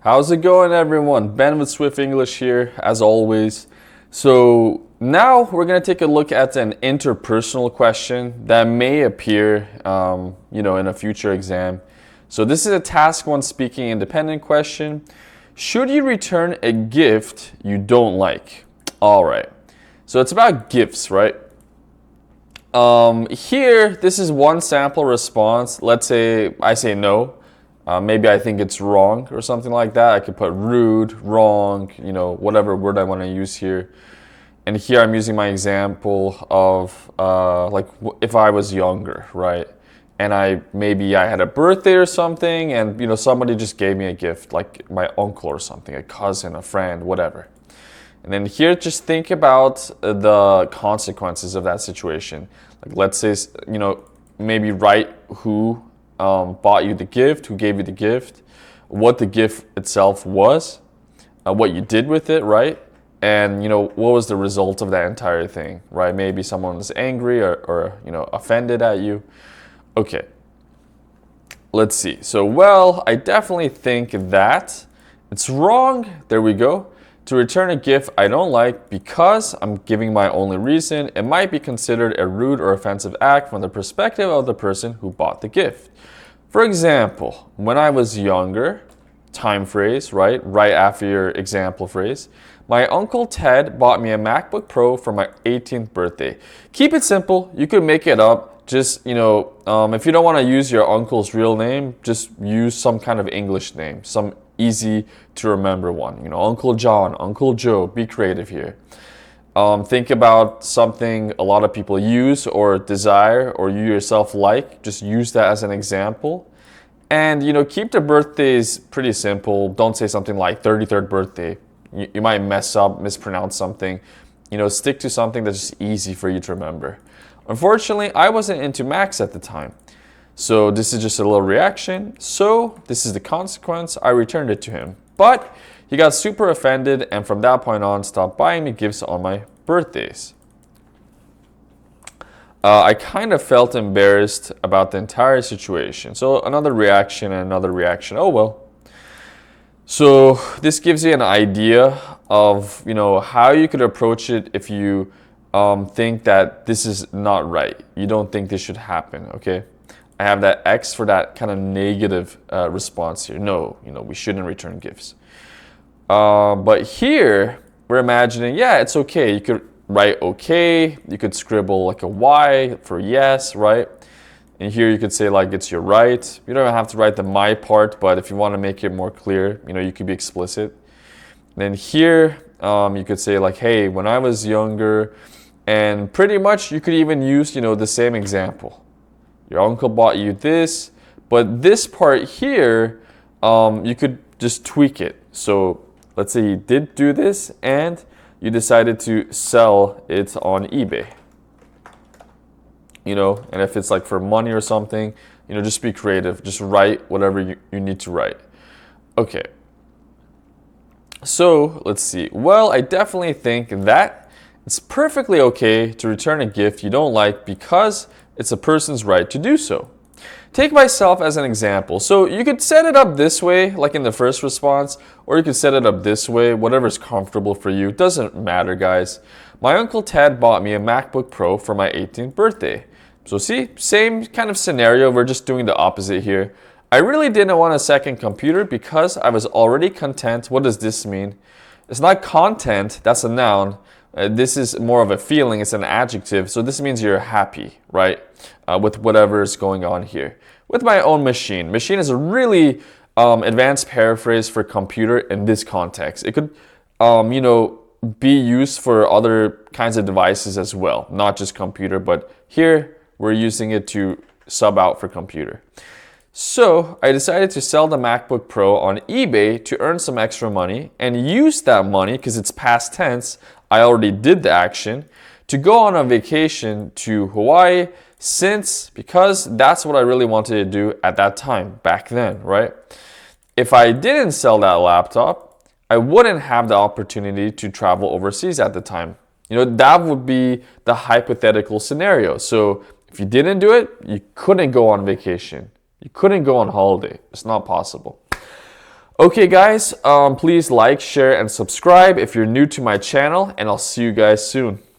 How's it going, everyone? Ben with Swift English here, as always. So now we're going to take a look at an interpersonal question that may appear, in a future exam. So this is a task one speaking independent question. Should you return a gift you don't like? All right. So it's about gifts, right? Here, this is one sample response. Let's say I say no. Maybe I think it's wrong or something like that. I could put rude, wrong, whatever word I want to use here. And here I'm using my example of if I was younger, right? And maybe I had a birthday or something, and somebody just gave me a gift, like my uncle or something, a cousin, a friend, whatever. And then here, just think about the consequences of that situation. Like, let's say, maybe write who bought you the gift, who gave you the gift, what the gift itself was, what you did with it, right? And, what was the result of that entire thing, right? Maybe someone was angry or offended at you. Okay, let's see. So, well, I definitely think that it's wrong. There we go. To return a gift I don't like because I'm giving my only reason, it might be considered a rude or offensive act from the perspective of the person who bought the gift. For example, when I was younger, time phrase, right after your example phrase, my Uncle Ted bought me a MacBook Pro for my 18th birthday. Keep it simple. You could make it up. Just, if you don't want to use your uncle's real name, just use some kind of English name, some easy to remember one. Uncle John, Uncle Joe, be creative here. Think about something a lot of people use or desire or you yourself like. Just use that as an example. And, keep the birthdays pretty simple. Don't say something like 33rd birthday. You might mess up, mispronounce something. Stick to something that's just easy for you to remember. Unfortunately, I wasn't into Macs at the time. So this is just a little reaction. So this is the consequence. I returned it to him. But he got super offended and from that point on stopped buying me gifts on my birthdays. I kind of felt embarrassed about the entire situation. So another reaction and another reaction. Oh well. So this gives you an idea of how you could approach it if you think that this is not right. You don't think this should happen. Okay. I have that X for that kind of negative response here. No, we shouldn't return gifts. But here, we're imagining, yeah, it's okay. You could write okay. You could scribble like a Y for yes, right? And here you could say like it's your right. You don't have to write the my part, but if you want to make it more clear, you could be explicit. And then here, you could say like, hey, when I was younger, and pretty much you could even use, the same example. Your uncle bought you this, but this part here, you could just tweak it. So let's say you did do this and you decided to sell it on eBay. And if it's like for money or something, just be creative. Just write whatever you need to write. Okay. So let's see. Well, I definitely think that it's perfectly okay to return a gift you don't like because it's a person's right to do so. Take myself as an example. So you could set it up this way, like in the first response, or you could set it up this way, whatever's comfortable for you. It doesn't matter, guys. My Uncle Ted bought me a MacBook Pro for my 18th birthday. So see, same kind of scenario. We're just doing the opposite here. I really didn't want a second computer because I was already content. What does this mean? It's not content, that's a noun. This is more of a feeling, it's an adjective. So this means you're happy, right? With whatever is going on here. With my own machine. Machine is a really advanced paraphrase for computer in this context. It could, be used for other kinds of devices as well. Not just computer, but here we're using it to sub out for computer. So I decided to sell the MacBook Pro on eBay to earn some extra money and use that money, because it's past tense, I already did the action, to go on a vacation to Hawaii because that's what I really wanted to do at that time, back then, right? If I didn't sell that laptop, I wouldn't have the opportunity to travel overseas at the time. That would be the hypothetical scenario. So if you didn't do it, you couldn't go on vacation. You couldn't go on holiday. It's not possible. Okay, guys, please like, share, and subscribe if you're new to my channel, and I'll see you guys soon.